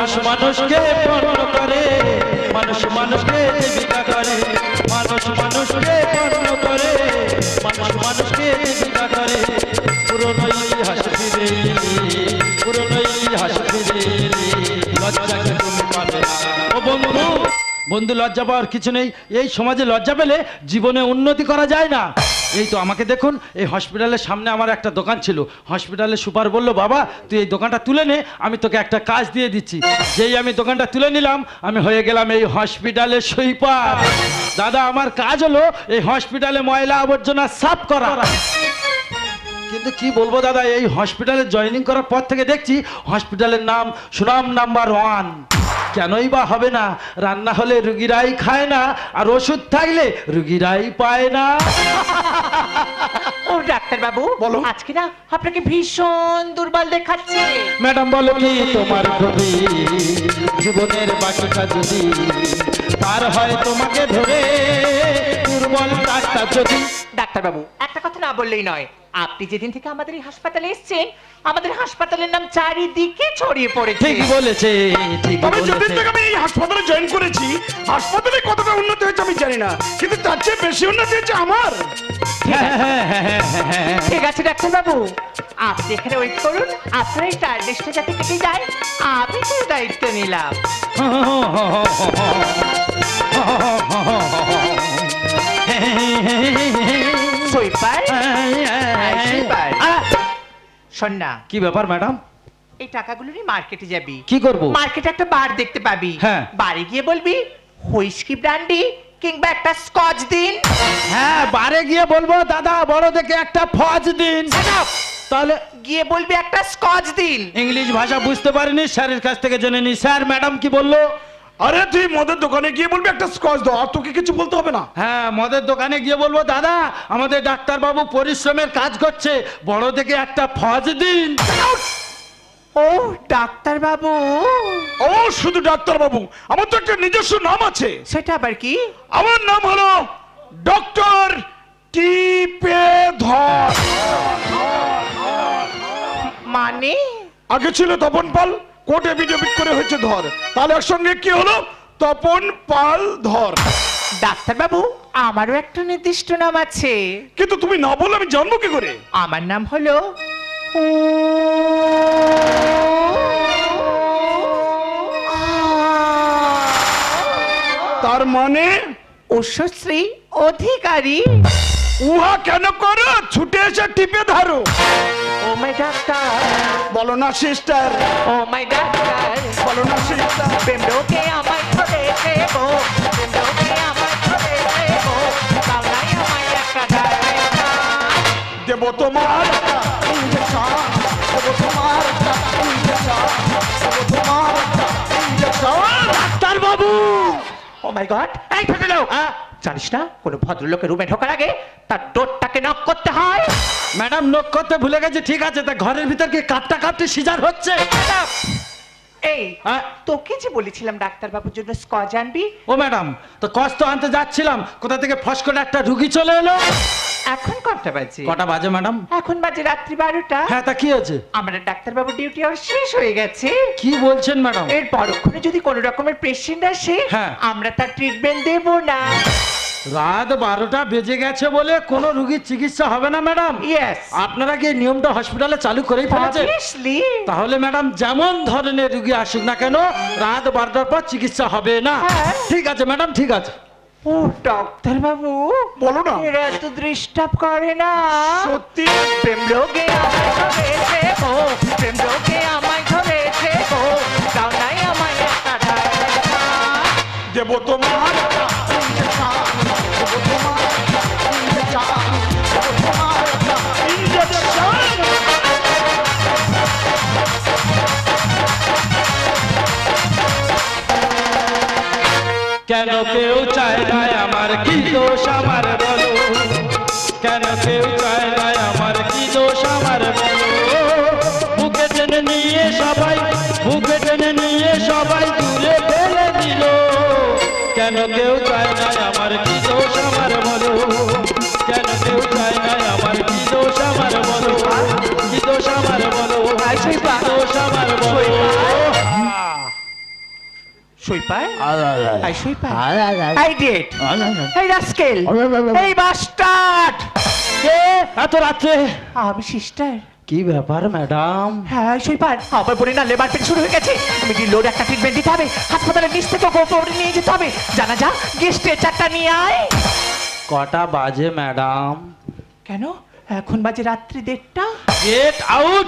মানুষ মানুষকে পণ্য করে, মানুষ মানুষকে জীবিকা করে, মানুষ মানুষকে পণ্য করে, মানুষ মানুষকে জীবিকা করে। পুরনোই হাসি ফিরে এলি, পুরনোই হাসি ফিরে এলি, লজ্জাকে তুমি পাবে না। ও বন্ধু, বন্ধু লজ্জা পাওয়ার কিছু নেই। এই সমাজে লজ্জা পেলে জীবনে উন্নতি করা যায় না। এই তো আমাকে দেখুন, এই হসপিটালের সামনে আমার একটা দোকান ছিল। হসপিটালের সুপার বলল, বাবা তুই এই দোকানটা তুলে নে, আমি তোকে একটা কাজ দিয়ে দিচ্ছি। যেই আমি দোকানটা তুলে নিলাম, আমি হয়ে গেলাম এই হসপিটালের সুইপার। দাদা, আমার কাজ হলো এই হসপিটালে ময়লা আবর্জনা সাফ করা। কিন্তু কি বলবো দাদা, এই হসপিটালে জয়েনিং করার পর থেকে দেখছি হসপিটালের নাম সুনাম নাম্বার 1। কেনই বা হবে না? রান্না হলে রুগীরাই খায় না, আর ওষুধ থাকলে রুগীরাই পায় না। ও ডাক্তার বাবু, বলো। আজকে না আপনাকে ভীষণ দুর্বল দেখাচ্ছে। ম্যাডাম বলো কি তোমার ছবি, জীবনের বাকিটা যদি তার হয় তোমাকে ধরে, দুর্বল ডাক্তার যদি। ডাক্তার বাবু, একটা কথা না বললেই নয়, আপনি যেদিন থেকে আমাদের এই হাসপাতালে এসেছেন, আমাদের হাসপাতালের নাম চারিদিকে ছড়িয়ে পড়েছে। ঠিক বলেছে, ঠিক তবে যেদিন বলেছে। থেকে আমি এই হাসপাতালে জয়েন করেছি, হাসপাতালে কতটা উন্নতি হয়েছে আমি জানি না, কিন্তু তার চেয়ে বেশি উন্নতি হয়েছে আমার। হ্যাঁ, হ্যাঁ, হ্যাঁ, হ্যাঁ, হ্যাঁ। ঠিক আছে ডাক্তার বাবু, আপনি এখানে ওয়েট করুন। আপনার এই টার্গেটটা যাতে কেটে যায়, আমি তো দায়িত্ব নিলাম। সুইপার, সুইপার, শোন না, কি ব্যাপার ম্যাডাম? এই টাকাগুলো নিয়ে মার্কেটে যাবি। কি করব? মার্কেটে একটা বার দেখতে পাবি। হ্যাঁ। বাড়ি গিয়ে বলবি হুইস্কি ব্র্যান্ডি কিংবা একটা স্কচ দিন। হ্যাঁ, বারে গিয়ে বলবো দাদা বড় দেখে একটা ফজ দিন। তাহলে গিয়ে বলবি একটা স্কচ দিন। ইংলিশ ভাষা বুঝতে পারিনি, স্যারের কাছ থেকে জেনে নি। স্যার, ম্যাডাম কি বললো? আরে তুই মদের দোকানে গিয়ে বলবি একটা স্কচ দাও, আর তোকে কিছু বলতে হবে না। হ্যাঁ, মদের দোকানে গিয়ে বলবো দাদা আমাদের ডাক্তারবাবু পরিশ্রমের কাজ করছে, বড় দেখে একটা ফজ দিন। ও ডাক্তার বাবু, ও শুধু ডাক্তার বাবু, আমার তো একটা নিজস্ব নাম আছে। সেটা আবার কি? আমার নাম হলো ডক্টর টিপে ধর। মানে আগে ছিল তপন পাল, কোর্টে এফিডেভিট করে হয়েছে ধর, তাহলে একসঙ্গে কি হলো? তপন পাল ধর। ডাক্তার বাবু, আমারও একটা নির্দিষ্ট নাম আছে। কিন্তু তুমি না বললে আমি জানবো কি করে? আমার নাম হলো তার মানে উষশ্রী অধিকারী। উহা কেন করো? ছুটে এসে টিপে ধরো। ও মাই ডাক্তার, বলো না সিস্টার, ও মাই ডাক্তার, বলো না সিস্টার। প্রেম রোগে আমায় ধরেছে গো, প্রেম রোগে আমায় ধরেছে গো, তাও নাই আমায় একটা ডাক্তার। দেবো তোমার একটা ইঞ্জেকশন, দেবো তোমার একটা ইঞ্জেকশন, দেবো তোমার একটা ইঞ্জেকশন। ডাক্তার বাবু! ও মাই গড, এই ফেলো। জানিস না, কোনো ভদ্রলোকের রুমে ঢোকার আগে তার ডোরটাকে নক করতে হয়। ম্যাডাম নক করতে ভুলে গেছে, ঠিক আছে। তা ঘরের ভিতর কি কাটটা কাটতে সিজার হচ্ছে? এই তোকে যে বলেছিলাম ডাক্তার বাবুর জন্য স্কচ আনবি। ও ম্যাডাম, তো কষ্ট আনতে যাচ্ছিলাম, কোথা থেকে ফস করে একটা রুগী চলে এলো। এখন কটা বাজে? কটা বাজে ম্যাডাম? এখন বাজে রাত্রি 12টা। হ্যাঁ, তা কি হয়েছে? আমরা ডাক্তার বাবুর ডিউটি আর শেষ হয়ে গেছে। কি বলছেন ম্যাডাম? এর পরক্ষণে যদি কোনো রকমের পেশেন্ট আসে, হ্যাঁ। আমরা তার ট্রিটমেন্ট দেব না। রাত 12টা বেজে গেছে বলে কোনো রুগীর চিকিৎসা হবে না ম্যাডাম? ইয়েস, আপনারা কি এই নিয়মটা হসপিটালে চালু করেই ফেলেছেন? অবভিয়াসলি। তাহলে ম্যাডাম যেমন ধরনের রুগী আসুক না কেন, রাত 12টার পর চিকিৎসা হবে না। হ্যাঁ। ঠিক আছে ম্যাডাম, ঠিক আছে। ও ডাক্তার বাবু, বলো না। এরা তো ডিস্টার্ব করে না। সত্যি? প্রেম রোগে আমায় ধরেছে গো, প্রেম রোগে আমায় ধরেছে গো, তাও নাই আমায় একটা ডাক্তার। দেবো তোমার একটা ইঞ্জেকশন, দেবো তোমার একটা ইঞ্জেকশন, দেবো তোমার একটা ইঞ্জেকশন। কেন কেউ চায় না আমার কি দোষ আমার বলো, কেন কেউ চায় না আমার কি দোষ আমার বলো। বুকে টেনে নিয়ে সবাই, বুকে টেনে নিয়ে সবাই দূরে ফেলে দিল। কেন কেউ চায় না আমার কি দোষ আমার বলো, কেন কেউ চায় না আমার কি দোষ আমার বলো, কি দোষ আমার বলো, কি দোষ আমার বলো। সুইপার আলা, আলা, আলা। এই সুইপার আলা, আলা, আলা। এই ডিয়েট আলা, আলা। এই রাস্কেল আলা, আলা, আলা। এই বাস্টার্ড কে এত রাত্রে? আমি সিস্টার। কি ব্যাপার ম্যাডাম? হ্যাঁ সুইপার আমার বোনের না লেবার পেন শুরু হয়ে গেছে। মিডিল লোড একটা ট্রিটমেন্ট দিতে হবে। হাসপাতালের নিচ থেকে ওপরে নিয়ে যেতে হবে। জানা যা গিয়ে স্ট্রেচারটা নিয়ে আয়। কটা বাজে ম্যাডাম? কেন এখন বাজে রাত্রি 1:30। Get out.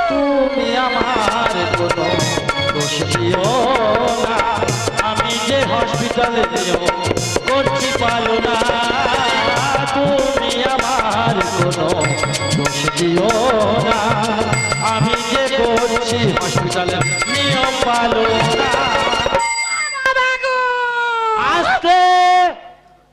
তুমি আমার কোনো দোষ দিও না, আমি যে হসপিটালে করছি পালো না। তুমি আমার কোনো দোষ দিও না, আমি যে করছি হসপিটালে নিয়ম পালো না। আস্তে।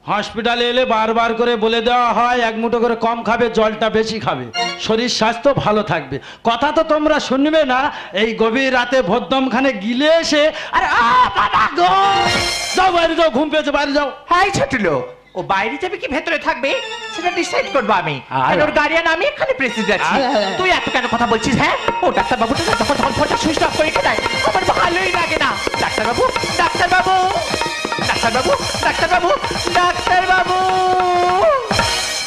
হসপিটালে এলে বারবার করে বলে দেওয়া হয় এক মুঠো করে কম খাবে, জলটা বেশি খাবে, শরীর স্বাস্থ্য ভালো থাকবে। কথা তো তোমরা শুনবে না। এই গভীর রাতে ভদ্দমখানে গিলে এসে আরে বাবা গো, যাও বাইরে যাও, ঘুম পেয়েছে, বাইরে যাও। হাই ছোট লোক, ও বাইরে যাবে কি ভেতরে থাকবে সেটা ডিসাইড করবো আমি। আরে। ওর গার্ডিয়ান আমি এখানে প্রেসিডেন্ট আছি। আরে, আরে। তুই এত কেন কথা বলছিস? হ্যাঁ ও ডাক্তার বাবুটা যখন তখন ফোনটা সুইচ অফ করে রেখে দেয়, আমার ভালোই লাগে না। ডাক্তার বাবু, ডাক্তার বাবু, ডাক্তার বাবু, ডাক্তার বাবু, ডাক্তার বাবু।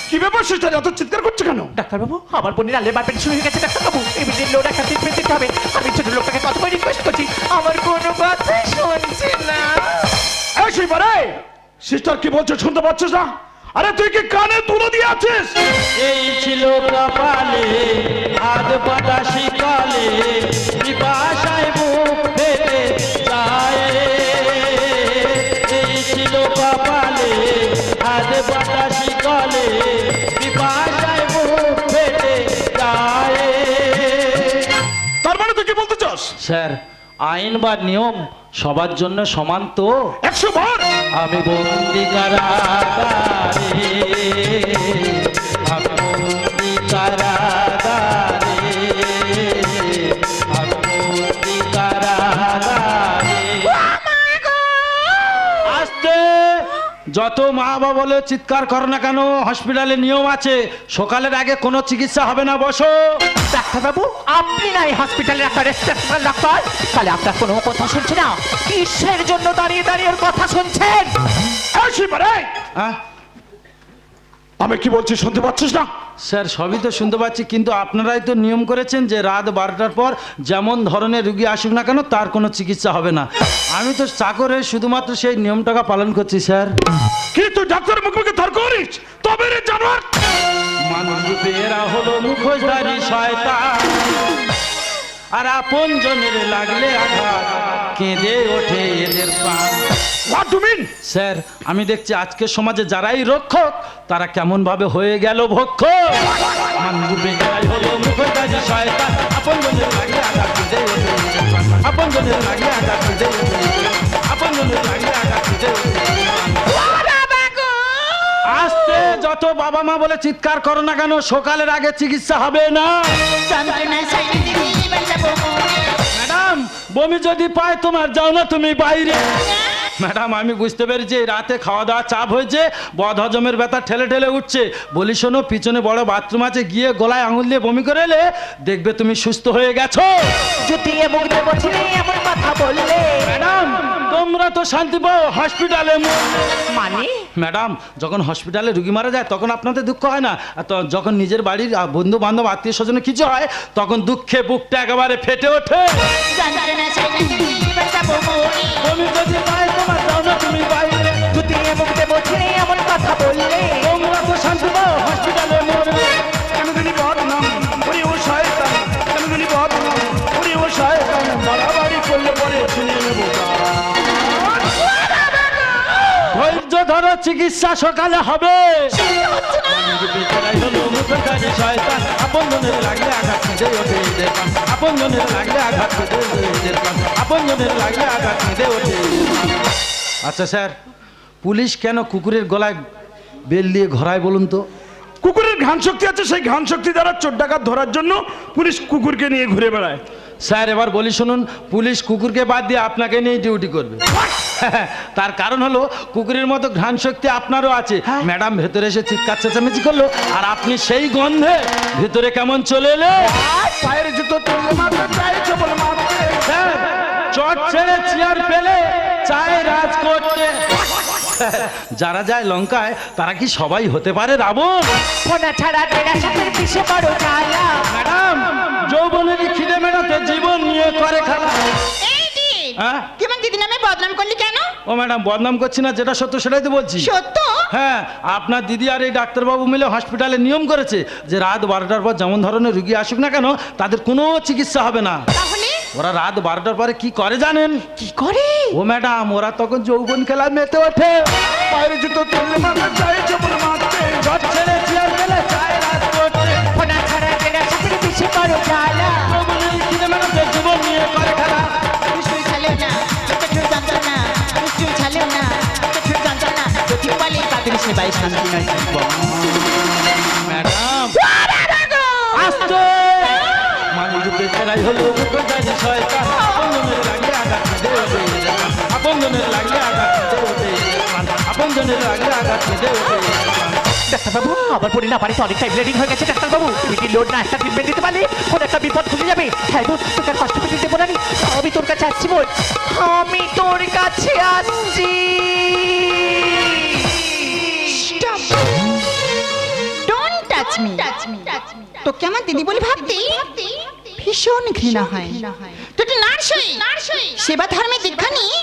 কি ব্যাপার সিস্টার, এত চিৎকার করছে কেন? ডাক্তার বাবু আমার বোনের লেবার পেন শুরু হয়ে গেছে। ডাক্তার বাবু এই মিডিল লোড একটা ট্রিটমেন্ট দিতে হবে। আমি ছোট লোকটাকে কত করে রিকোয়েস্ট করছি, আমার কোনো কথাই শুনছে না। এই সুইপার, এই সিস্টার কি বলছে শুনতে পাচ্ছিস না? আরে তুই কি কানে তুলে দিয়ে আছিস? এই ছিল কপালে আধ পাটা শিকালে, পিপাসায় বুক ফেটে যায়। এই ছিল কপালে আধ পাটা শিকালে, পিপাসায় বুক ফেটে যায়। তার মানে তুই কি বলতে চাস? স্যার, আইন বা নিয়ম সবার জন্য সমান তো। 100 বার আমি বন্দি কারাগারে, আমি বন্দি কারাগারে, আমি বন্দি কারাগারে। আস্তে। যত মা বাবা বলে চিৎকার করো না কেন, হসপিটালে নিয়ম আছে, সকালের আগে কোনো চিকিৎসা হবে না। বসো। ডাক্তার বাবু আপনি নাই হসপিটালের একটা রেসপেক্টেবল ডাক্তার, তাহলে আপনার কোনো কথা শুনছে না। কিসের জন্য দাঁড়িয়ে দাঁড়িয়ে ওর কথা শুনছেন? এই সুইপার, এই হ্যাঁ আমি কি বলছি শুনতে পাচ্ছিস না? স্যার, সবই তো শুনতে পাচ্ছি, কিন্তু আপনারাই তো নিয়ম করেছেন যে রাত 12টার পর যেমন ধরনের রুগী আসুক না কেন তার কোনো চিকিৎসা হবে না। আমি তো চাকর হয়ে শুধুমাত্র সেই নিয়মটাকে পালন করছি স্যার। কি তুই ডাক্তারের মুখে তর্ক করিস? তবে রে জানোয়ার, মানুষ রূপেরা হলো মুখোশধারী শয়তান, আর আপন জনের লাগলে আঘাত কেঁদে ওঠে এদের প্রাণ। What do mean? স্যার, আমি দেখছি আজকের সমাজে যারাই রক্ষক তারা কেমন ভাবে হয়ে গেল ভক্ষক। মানুষ বেকারাই হলো মুখোশধারী শয়তান, আপন জনের লাগলে আঘাত কেঁদে ওঠে এদের প্রাণ। আপন জনের লাগলে আঘাত কেঁদে ওঠে এদের প্রাণ। আপন জনের লাগলে আঘাত কেঁদে ওঠে এদের প্রাণ। আস্তে। যত বাবা মা বলে চিৎকার করো না কেন, সকালের আগে চিকিৎসা হবে না। ম্যাডাম, বমি যদি পায় তোমার, যাও না তুমি বাইরে। ম্যাডাম, আমি বুঝতে পেরেছি এই রাতে খাওয়া দাওয়া চাপ হয়েছে, বদ হজমের ব্যথা ঠেলে ঠেলে উঠছে। বলি শোনো, পিছনে বড় বাথরুম আছে, গিয়ে গলায় আঙুল দিয়ে বমি করে এলে দেখবে তুমি সুস্থ হয়ে গেছো। জুতিয়ে মুখে বসলে এমন কথা বললে ম্যাডাম, তোমরা তো শান্তি পাও হসপিটালে। মানে ম্যাডাম, যখন হসপিটালে রুগী মারা যায় তখন আপনাদের দুঃখ হয় না, আর যখন নিজের বাড়ির বন্ধু বান্ধব আত্মীয় স্বজনে কিছু হয় তখন দুঃখে বুকটা একেবারে ফেটে ওঠে। বমি যদি পায় তোমার, যাও না তুমি বাইরে। জুতিয়ে মুখে বসলে এমন কথা বললে তোমরা তো শান্তি পাও হসপিটালে মরবে। কেন জানি বদনাম ওরে ও শয়তান, কেন জানি বদনাম ওরে ও শয়তান, বাড়াবাড়ি করলে পরে শুনে নেব। ধৈর্য ধরো, চিকিৎসা সকালে হবে। মানুষ বেচারাই হলো মুখোশধারী শয়তান, আপন জনের লাগলে আঘাত কেঁদে ওঠে এদের প্রাণ। আপন জনের লাগলে আঘাত কেঁদে ওঠে এদের প্রাণ। আপন জনের লাগলে আঘাত কেঁদে ওঠে এদের প্রাণ। আচ্ছা স্যার, পুলিশ কেন কুকুরের গলায় বেল দিয়ে ঘোরায় বলুন তো? কুকুরের ঘ্রাণ শক্তি আছে, সেই ঘ্রাণ শক্তি দ্বারা চোর ডাকাত ধরার জন্য পুলিশ কুকুরকে নিয়ে ঘুরে বেড়ায়। স্যার, এবার বলি শুনুন, পুলিশ কুকুরকে বাদ দিয়ে আপনাকে নিয়ে ডিউটি করবে। তার কারণ হলো কুকুরের মতো ঘ্রাণ শক্তি আপনারও আছে। ম্যাডাম ভেতরে এসে চিৎকার চেঁচামেচি করলো, আর আপনি সেই গন্ধে ভিতরে কেমন চলে এলে। পায়ের জুতো তুললে মাত্র চাইছে বলে মাত্র স্যার, চট ছেড়ে চেয়ার পেলে চায় রাজ করতে। যারা যায় লঙ্কায় তারা কি সবাই হতে পারে রাবণ? ফোনা ছাড়া তেরা সাথের পিছে বড় জ্বালা। ম্যাডাম, যৌবনের খিদে মেটাতে জীবন নিয়ে করে খেলা। এই যে হ্যাঁ? তুই আমার দিদি নামে বদনাম করলি কেন? ও ম্যাডাম, বদনাম করছি না, যেটা সত্য সেটাই তো বলছি। সত্য? হ্যাঁ, আপনার দিদি আর এই ডাক্তারবাবু মিলে হসপিটালে নিয়ম করেছে যে রাত 12টার পর যেমন ধরনের রুগী আসুক না কেন তাদের কোনো চিকিৎসা হবে না। তাহলে ওরা রাত 12টার পরে কি করে জানেন? কি করে? ও ম্যাডাম, ওরা তখন যৌবন খেলায় মেতে ওঠে। পায়ের জুতো তুললে মাথা চাই চপল মারতে। চট ছেড়ে চেয়ার পেলে চায় রাজ করতে। ফোনা ছাড়া তেরা সাথের পিছে বড় জ্বালা। যৌবনের খিদে মেটাতে জীবন নিয়ে করে খেলা। নিশ্চয়ই ছালেও না, পেটের যন্ত্রণা, নিশ্চয়ই ছালেও না, পেটের যন্ত্রণা, যদি বলে তাদের সেবায় শান্তি নয় জীবন। ম্যাডাম, আস্তে মানুষ বেচারাই হলো রূপচারী শয়তান। আপনজনের লাগলে আঘাত খেতে ওঠে, আপনজনের লাগলে আঘাত খেতে ওঠে, আপনজনের লাগলে আঘাত খেতে ওঠে। ডাক্তারবাবু, আমার পরি না বাড়িতে অনেকটাই ব্লিডিং হয়ে গেছে। ডাক্তারবাবু, তুমি কি লোড না একটা ট্রিটমেন্ট দিতে পারলে? কোন একটা বিপদ খুলে যাবে। হ্যাঁ বোন, তোকে আর কষ্ট পেতে দেবো না। আমি তোর কাছে আসছি বোন, আমি তোর কাছে আসছি। Stop! Don't touch me! তোকে আমার দিদি বলে ভাবতে ভীষণ ঘৃণা হয়। তুই একটা নার্স হয়ে সেবা ধর্মের দীক্ষা নিয়ে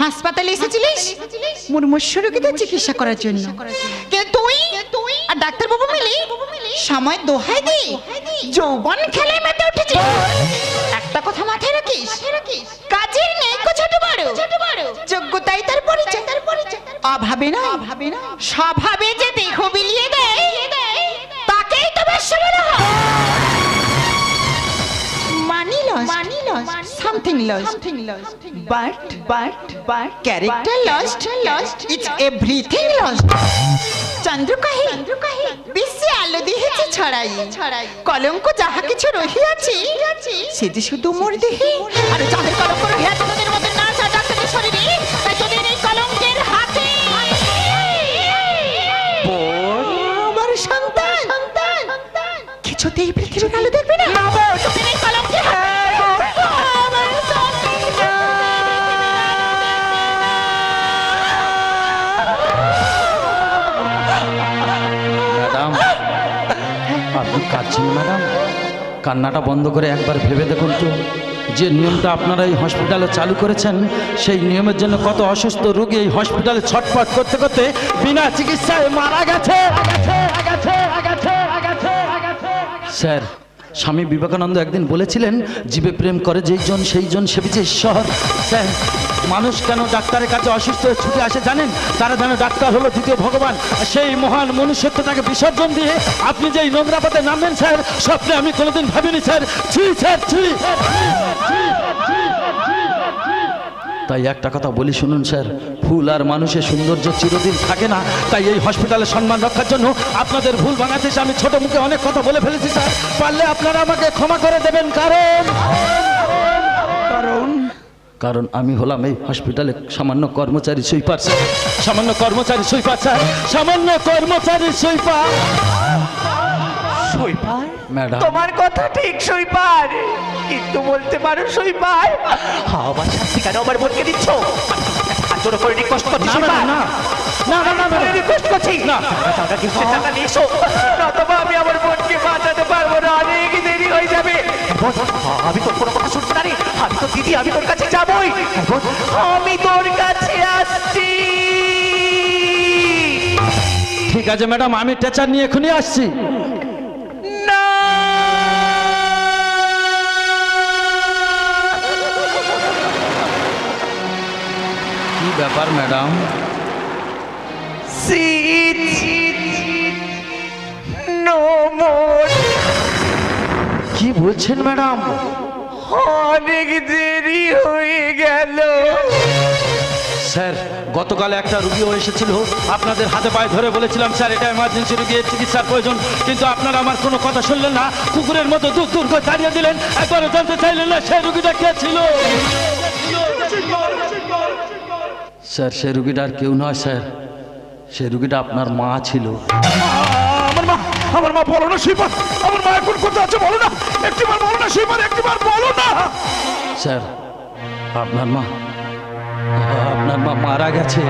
হাসপাতালে এসেছিলিস মুমূর্ষু রোগীদের চিকিৎসা করার জন্য। কিন্তু তুই আর ডাক্তারবাবু মিলে সময় দোহাই দিয়ে যৌবন খেলায় মেতে উঠেছিস। একটা কথা মাথায় রাখিস, কাজের নেই কো ছোট বড়, যোগ্যতাই তার পরিচয়। অভাবে না স্বভাবে যে দেহ বিলিয়ে দেয় তাকেই তো বেশ্যা বলা হয়। Money lost, something lost, but character lost, it's everything lost. চন্দ্রকাহি বিশ্বে আলো দিয়েছে ছড়াই, কলঙ্ক যাহা কিছু রহিয়াছে সে যে শুধু মোর দেহে। আর যাদের কলঙ্ক রহিয়াছে তোদের মধ্যে না যা ডাক্তারের শরীরে, তাই তোদের এই কলঙ্কের হাতে আমার সন্তান কিছুতেই পৃথিবীর আলো দেখবে না। তোদের এই কলঙ্কের হাতে আমার সন্তান। ম্যাডাম, আপনি কাঁদছেন ম্যাডাম? কান্নাটা বন্ধ করে একবার ভেবে দেখুন তো, যে নিয়মটা আপনারা এই হসপিটালে চালু করেছেন সেই নিয়মের জন্য কত অসুস্থ রোগী এই হসপিটালে ছটফট করতে করতে বিনা চিকিৎসায় মারা গেছে। স্যার, স্বামী বিবেকানন্দ একদিন বলেছিলেন, জীবে প্রেম করে যেই জন সেই জন সেবিছে ঈশ্বর। স্যার, মানুষ কেন ডাক্তারের কাছে অসুস্থ হয়ে ছুটে আসে জানেন? তারা যেন ডাক্তার হলো দ্বিতীয় ভগবান। সেই মহান মনুষ্যত্বটাকে বিসর্জন দিয়ে আপনি যে এই নোংরা পথে নামবেন স্যার, স্বপ্নে আমি কোনোদিন ভাবিনি স্যার। তাই একটা কথা বলি শুনুন স্যার, ফুল আর মানুষের সৌন্দর্য চিরদিন থাকে না। তাই এই হসপিটালের সম্মান রক্ষার জন্য আপনাদের ভুল ভাঙাতে এসে আমি ছোট মুখে অনেক কথা বলে ফেলেছি স্যার। পারলে আপনারা আমাকে ক্ষমা করে দেবেন, কারণ আমি হলাম এই হসপিটালে সামান্য কর্মচারী সুইপার স্যার, সামান্য কর্মচারী সুইপার। সইপার ম্যাডাম, তোমার কথা ঠিক সইপার, কিন্তু বলতে পারো সইপার আমার শাস্তি কেন আমার বোনকে দিচ্ছ? হাত জোড়ো করে রিকোয়েস্ট করছি সইপার, রিকোয়েস্ট করছি না, টাকা নিয়ে এসো, নতুবা আমি আমার বোনকে বাঁচাতে পারবো না, অনেক দেরি হয়ে যাবে। আমি তোর কোনো কথা শুনছি না রে, আমি তো দিদি, আমি তোর কাছে যাবই, আমি তোর কাছে আসছি। ঠিক আছে ম্যাডাম, আমি টেচার নিয়ে এখনই আসছি। কি ব্যাপার ম্যাডাম? কি বলছেন ম্যাডাম? অনেক দেরি হয়ে গেল। স্যার, গতকাল একটা রুগীও এসেছিল, আপনাদের হাতে পায়ে ধরে বলেছিলাম স্যার এটা এমার্জেন্সি রুগী, চিকিৎসার প্রয়োজন, কিন্তু আপনারা আমার কোনো কথা শুনলেন না, কুকুরের মতো দূর দূর করে দাঁড়িয়ে দিলেন, একবারও জানতে চাইলেন না সেই রুগীটা কে ছিল। স্যার, সেই রুগীটা আর কেউ নয় স্যার, সেই রুগীটা আপনার মা ছিল। আমার মা বলো না সুইপার, আমার মা এখন কোথায় আছে বলো না, একটিবার বলো না সুইপার, একটিবার বলো না। স্যার, আপনার মা মারা গেছে।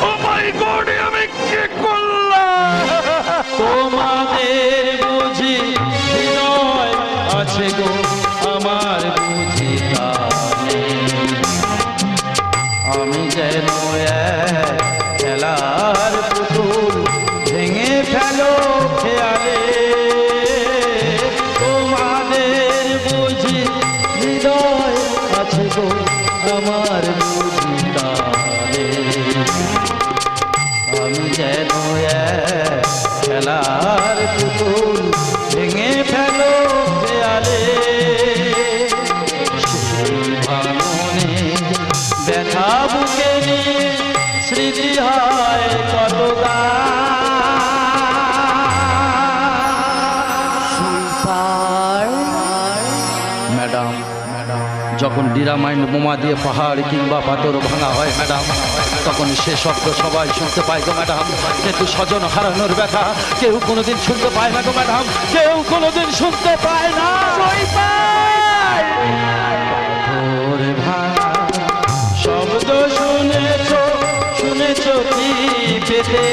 ও মাই গড, আমি কি করলাম? তোমাদের বুঝি হৃদয় আছে গো, আমার বুঝি তা নেই। আমি যেন এক খেলার পুতুল, ভেঙে ফেলো খেয়ালে। তোমাদের বুঝি হৃদয় আছে গো, আমার বুঝি তা নেই। আমি যেন এক খেলার পুতুল, ভেঙে ফেলো দেয়ালে। ভাঙনে ব্যথা বুকে নিয়ে স্মৃতি হয় কত ম্যাডাম, যখন ডিরামাইন্ড বোমা দিয়ে পাহাড় কিংবা পাথর ভাঙা হয় ম্যাডাম, তখন সে শব্দ সবাই শুনতে পায় গো ম্যাডাম, কিন্তু স্বজন হারানোর ব্যথা কেউ কোনোদিন শুনতে পায় না গো ম্যাডাম, কেউ কোনোদিন শুনতে পায় না। পাথর ভাঙা শব্দ শুনেছো কি পেতে